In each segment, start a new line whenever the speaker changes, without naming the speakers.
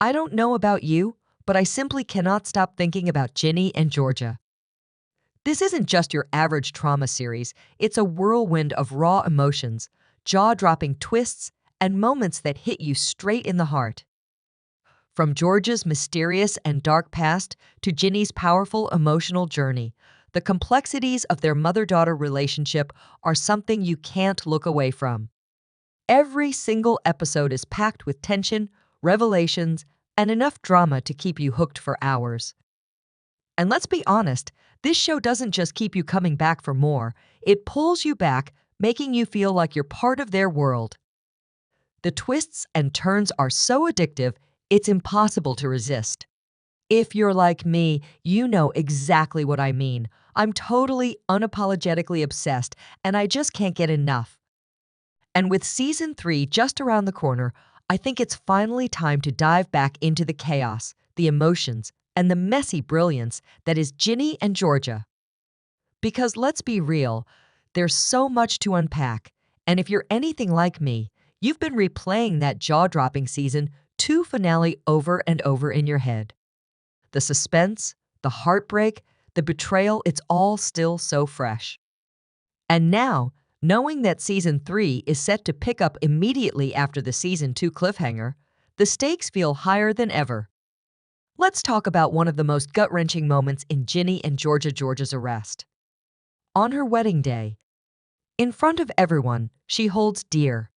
I don't know about you, but I simply cannot stop thinking about Ginny and Georgia. This isn't just your average trauma series, it's a whirlwind of raw emotions, jaw-dropping twists, and moments that hit you straight in the heart. From Georgia's mysterious and dark past to Ginny's powerful emotional journey, the complexities of their mother-daughter relationship are something you can't look away from. Every single episode is packed with tension, revelations, and enough drama to keep you hooked for hours. And let's be honest, this show doesn't just keep you coming back for more, it pulls you back, making you feel like you're part of their world. The twists and turns are so addictive, it's impossible to resist. If you're like me, you know exactly what I mean. I'm totally unapologetically obsessed, and I just can't get enough. And with season 3 just around the corner, I think it's finally time to dive back into the chaos, the emotions, and the messy brilliance that is Ginny and Georgia. Because let's be real, there's so much to unpack, and if you're anything like me, you've been replaying that jaw-dropping season 2 finale over and over in your head. The suspense, the heartbreak, the betrayal, it's all still so fresh. And now, knowing that season 3 is set to pick up immediately after the season 2 cliffhanger, the stakes feel higher than ever. Let's talk about one of the most gut-wrenching moments in Ginny and Georgia's arrest. On her wedding day, in front of everyone, she holds dear.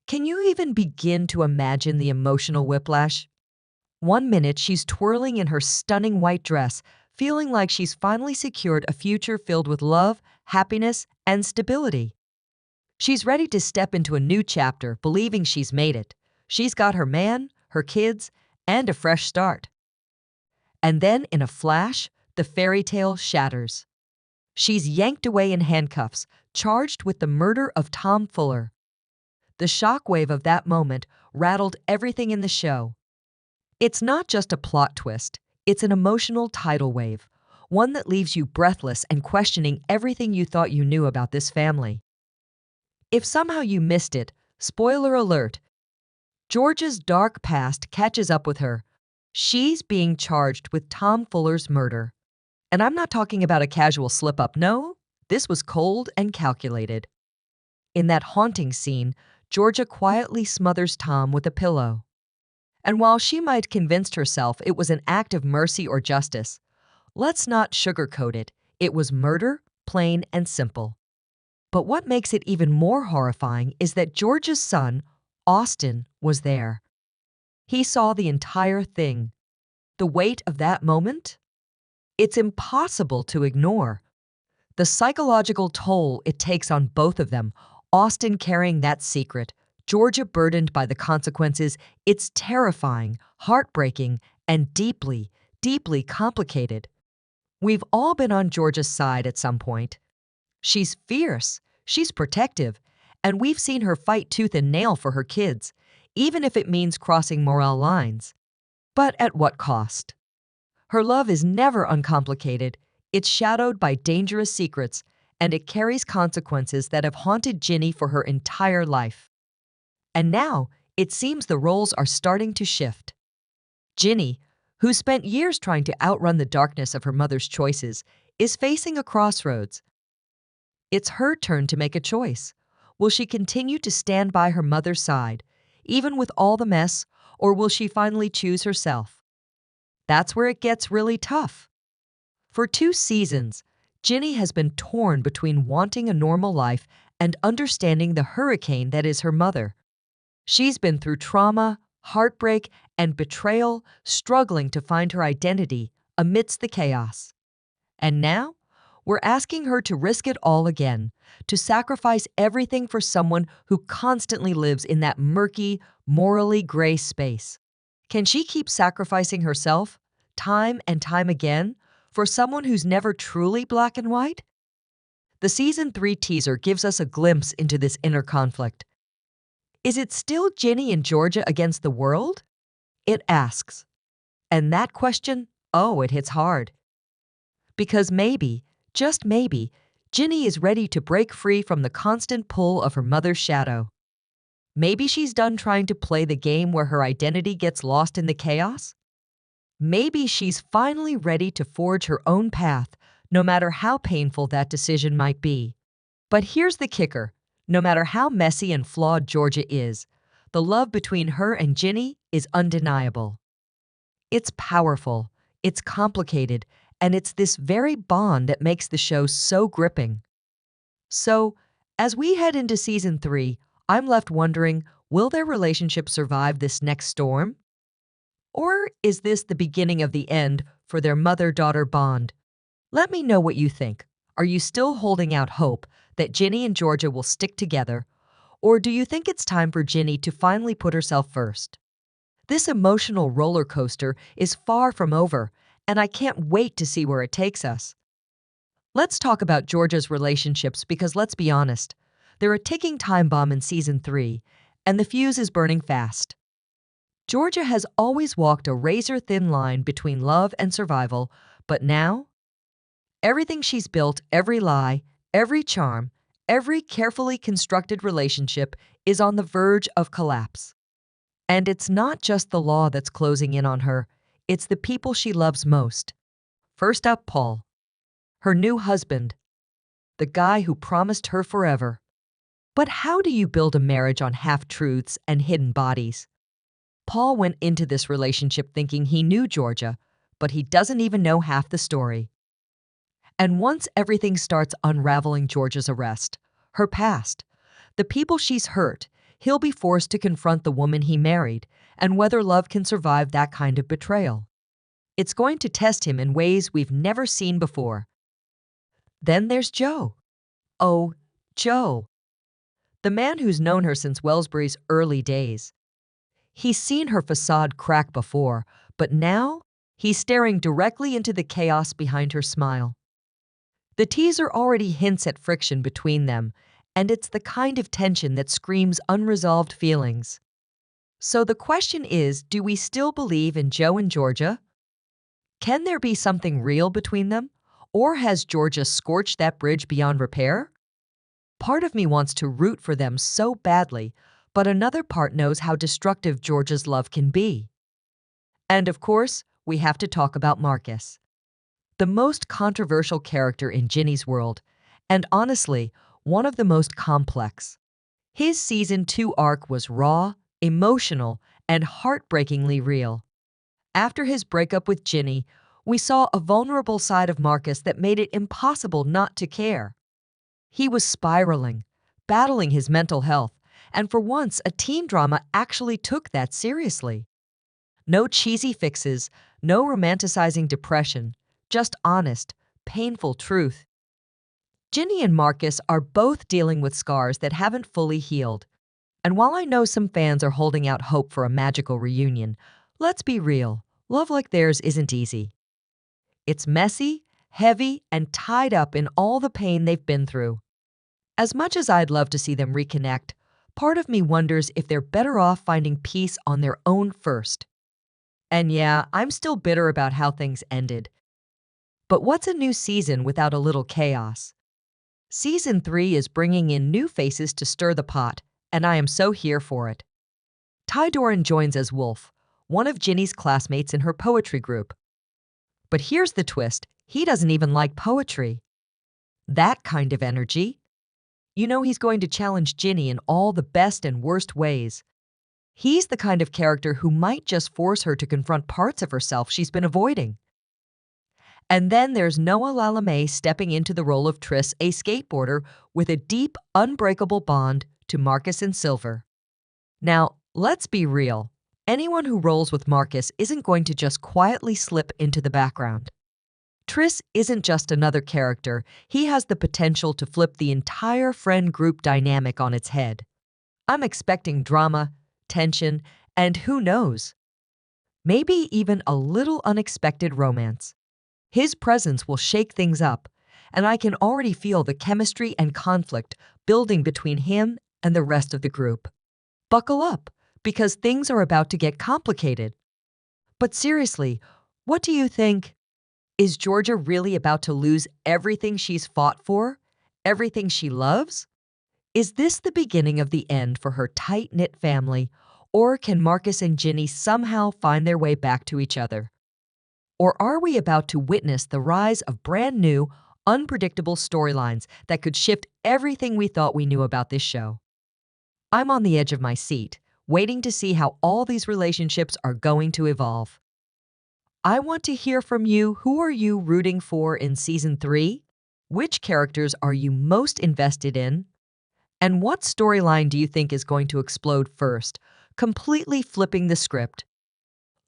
Can you even begin to imagine the emotional whiplash? One minute she's twirling in her stunning white dress, feeling like she's finally secured a future filled with love, happiness, and stability. She's ready to step into a new chapter, believing she's made it. She's got her man, her kids, and a fresh start. And then, in a flash, the fairy tale shatters. She's yanked away in handcuffs, charged with the murder of Tom Fuller. The shockwave of that moment rattled everything in the show. It's not just a plot twist, it's an emotional tidal wave, one that leaves you breathless and questioning everything you thought you knew about this family. If somehow you missed it, spoiler alert, Georgia's dark past catches up with her. She's being charged with Tom Fuller's murder. And I'm not talking about a casual slip-up, no, this was cold and calculated. In that haunting scene, Georgia quietly smothers Tom with a pillow. And while she might convince herself it was an act of mercy or justice, let's not sugarcoat it, it was murder, plain and simple. But what makes it even more horrifying is that Georgia's son, Austin, was there. He saw the entire thing. The weight of that moment? It's impossible to ignore. The psychological toll it takes on both of them, Austin carrying that secret, Georgia burdened by the consequences, it's terrifying, heartbreaking, and deeply, deeply complicated. We've all been on Georgia's side at some point. She's fierce, she's protective, and we've seen her fight tooth and nail for her kids, even if it means crossing moral lines. But at what cost? Her love is never uncomplicated, it's shadowed by dangerous secrets, and it carries consequences that have haunted Ginny for her entire life. And now, it seems the roles are starting to shift. Ginny, who spent years trying to outrun the darkness of her mother's choices, is facing a crossroads. It's her turn to make a choice. Will she continue to stand by her mother's side, even with all the mess, or will she finally choose herself? That's where it gets really tough. For 2 seasons, Ginny has been torn between wanting a normal life and understanding the hurricane that is her mother. She's been through trauma, heartbreak, and betrayal, struggling to find her identity amidst the chaos. And now, we're asking her to risk it all again, to sacrifice everything for someone who constantly lives in that murky, morally gray space. Can she keep sacrificing herself, time and time again, for someone who's never truly black and white? The season 3 teaser gives us a glimpse into this inner conflict. Is it still Ginny and Georgia against the world? It asks. And that question, oh, it hits hard. Because maybe, just maybe, Ginny is ready to break free from the constant pull of her mother's shadow. Maybe she's done trying to play the game where her identity gets lost in the chaos? Maybe she's finally ready to forge her own path, no matter how painful that decision might be. But here's the kicker. No matter how messy and flawed Georgia is, the love between her and Ginny is undeniable. It's powerful, it's complicated, and it's this very bond that makes the show so gripping. So, as we head into season 3, I'm left wondering, will their relationship survive this next storm? Or is this the beginning of the end for their mother-daughter bond? Let me know what you think. Are you still holding out hope that Ginny and Georgia will stick together? Or do you think it's time for Ginny to finally put herself first? This emotional roller coaster is far from over, and I can't wait to see where it takes us. Let's talk about Georgia's relationships because let's be honest, they're a ticking time bomb in season 3, and the fuse is burning fast. Georgia has always walked a razor-thin line between love and survival, but now, everything she's built, every lie, every charm, every carefully constructed relationship is on the verge of collapse. And it's not just the law that's closing in on her, it's the people she loves most. First up, Paul, her new husband, the guy who promised her forever. But how do you build a marriage on half-truths and hidden bodies? Paul went into this relationship thinking he knew Georgia, but he doesn't even know half the story. And once everything starts unraveling Georgia's arrest, her past, the people she's hurt, he'll be forced to confront the woman he married and whether love can survive that kind of betrayal. It's going to test him in ways we've never seen before. Then there's Joe. Oh, Joe. The man who's known her since Wellsbury's early days. He's seen her facade crack before, but now he's staring directly into the chaos behind her smile. The teaser already hints at friction between them, and it's the kind of tension that screams unresolved feelings. So the question is, do we still believe in Joe and Georgia? Can there be something real between them? Or has Georgia scorched that bridge beyond repair? Part of me wants to root for them so badly, but another part knows how destructive Georgia's love can be. And of course, we have to talk about Marcus, the most controversial character in Ginny's world, and honestly, one of the most complex. His season 2 arc was raw, emotional, and heartbreakingly real. After his breakup with Ginny, we saw a vulnerable side of Marcus that made it impossible not to care. He was spiraling, battling his mental health, and for once, a teen drama actually took that seriously. No cheesy fixes, no romanticizing depression, just honest, painful truth. Ginny and Marcus are both dealing with scars that haven't fully healed. And while I know some fans are holding out hope for a magical reunion, let's be real, love like theirs isn't easy. It's messy, heavy, and tied up in all the pain they've been through. As much as I'd love to see them reconnect, part of me wonders if they're better off finding peace on their own first. And yeah, I'm still bitter about how things ended. But what's a new season without a little chaos? Season 3 is bringing in new faces to stir the pot, and I am so here for it. Ty Doran joins as Wolf, one of Ginny's classmates in her poetry group. But here's the twist, he doesn't even like poetry. That kind of energy. You know he's going to challenge Ginny in all the best and worst ways. He's the kind of character who might just force her to confront parts of herself she's been avoiding. And then there's Noah Lalame stepping into the role of Triss, a skateboarder with a deep, unbreakable bond to Marcus and Silver. Now, let's be real. Anyone who rolls with Marcus isn't going to just quietly slip into the background. Triss isn't just another character, he has the potential to flip the entire friend group dynamic on its head. I'm expecting drama, tension, and who knows, maybe even a little unexpected romance. His presence will shake things up, and I can already feel the chemistry and conflict building between him and the rest of the group. Buckle up, because things are about to get complicated. But seriously, what do you think? Is Georgia really about to lose everything she's fought for? Everything she loves? Is this the beginning of the end for her tight-knit family, or can Marcus and Ginny somehow find their way back to each other? Or are we about to witness the rise of brand new, unpredictable storylines that could shift everything we thought we knew about this show? I'm on the edge of my seat, waiting to see how all these relationships are going to evolve. I want to hear from you. Who are you rooting for in season 3? Which characters are you most invested in? And what storyline do you think is going to explode first, completely flipping the script?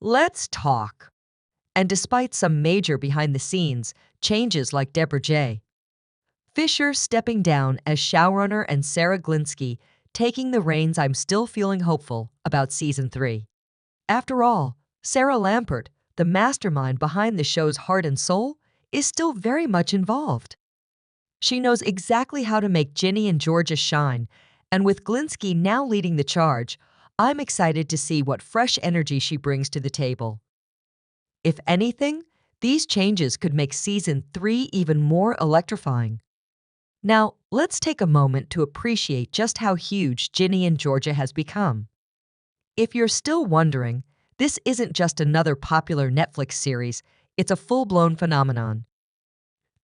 Let's talk. And despite some major behind-the-scenes changes like Deborah J. Fisher stepping down as showrunner and Sarah Glinsky taking the reins, I'm still feeling hopeful about season 3. After all, Sarah Lampert, the mastermind behind the show's heart and soul, is still very much involved. She knows exactly how to make Ginny and Georgia shine, and with Glinsky now leading the charge, I'm excited to see what fresh energy she brings to the table. If anything, these changes could make season 3 even more electrifying. Now, let's take a moment to appreciate just how huge Ginny and Georgia has become. If you're still wondering, this isn't just another popular Netflix series, it's a full-blown phenomenon.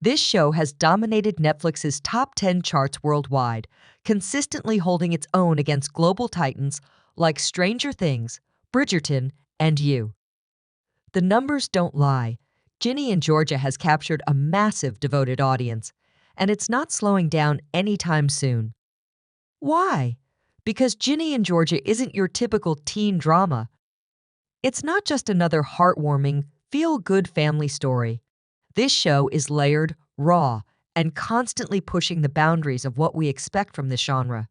This show has dominated Netflix's top 10 charts worldwide, consistently holding its own against global titans like Stranger Things, Bridgerton, and You. The numbers don't lie. Ginny and Georgia has captured a massive devoted audience, and it's not slowing down anytime soon. Why? Because Ginny and Georgia isn't your typical teen drama. It's not just another heartwarming, feel-good family story. This show is layered, raw, and constantly pushing the boundaries of what we expect from this genre.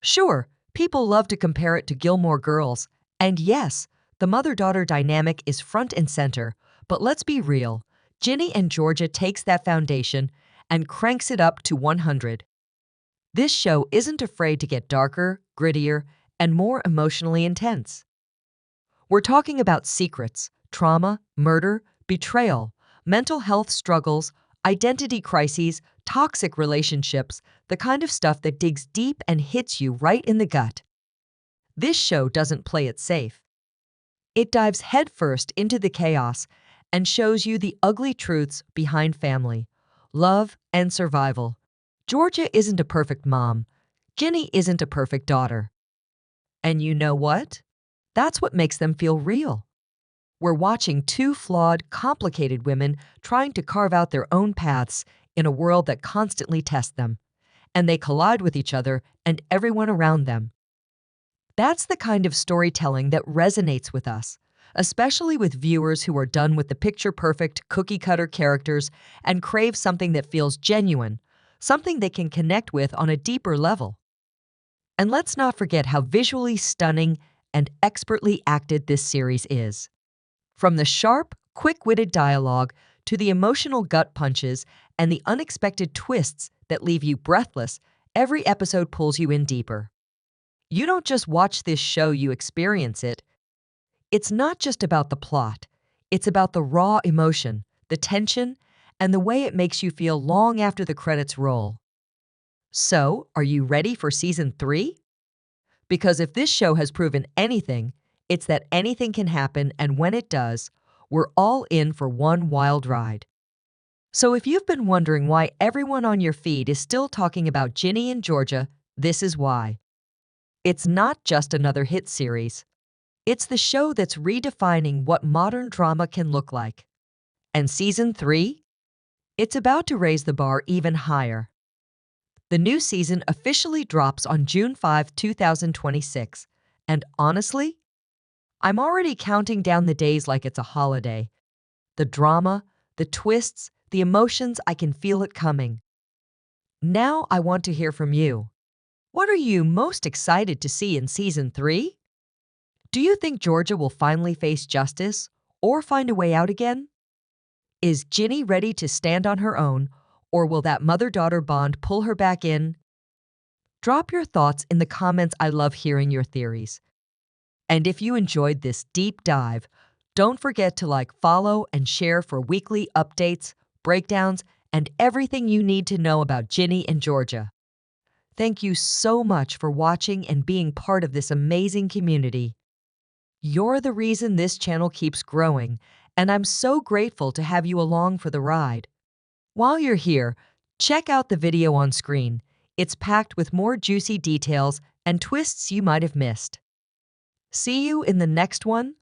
Sure, people love to compare it to Gilmore Girls, and yes, the mother-daughter dynamic is front and center, but let's be real, Ginny and Georgia takes that foundation and cranks it up to 100. This show isn't afraid to get darker, grittier, and more emotionally intense. We're talking about secrets, trauma, murder, betrayal, mental health struggles, identity crises, toxic relationships, the kind of stuff that digs deep and hits you right in the gut. This show doesn't play it safe. It dives headfirst into the chaos and shows you the ugly truths behind family, love, and survival. Georgia isn't a perfect mom. Ginny isn't a perfect daughter. And you know what? That's what makes them feel real. We're watching two flawed, complicated women trying to carve out their own paths in a world that constantly tests them, and they collide with each other and everyone around them. That's the kind of storytelling that resonates with us, especially with viewers who are done with the picture-perfect, cookie-cutter characters and crave something that feels genuine, something they can connect with on a deeper level. And let's not forget how visually stunning and expertly acted this series is. From the sharp, quick-witted dialogue to the emotional gut punches and the unexpected twists that leave you breathless, every episode pulls you in deeper. You don't just watch this show, you experience it. It's not just about the plot. It's about the raw emotion, the tension, and the way it makes you feel long after the credits roll. So, are you ready for season 3? Because if this show has proven anything, it's that anything can happen, and when it does, we're all in for one wild ride. So if you've been wondering why everyone on your feed is still talking about Ginny and Georgia, this is why. It's not just another hit series. It's the show that's redefining what modern drama can look like. And season 3? It's about to raise the bar even higher. The new season officially drops on June 5, 2026, and honestly, I'm already counting down the days like it's a holiday. The drama, the twists, the emotions, I can feel it coming. Now I want to hear from you. What are you most excited to see in season 3? Do you think Georgia will finally face justice or find a way out again? Is Ginny ready to stand on her own, or will that mother-daughter bond pull her back in? Drop your thoughts in the comments. I love hearing your theories. And if you enjoyed this deep dive, don't forget to like, follow, and share for weekly updates, breakdowns, and everything you need to know about Ginny and Georgia. Thank you so much for watching and being part of this amazing community. You're the reason this channel keeps growing, and I'm so grateful to have you along for the ride. While you're here, check out the video on screen. It's packed with more juicy details and twists you might have missed. See you in the next one.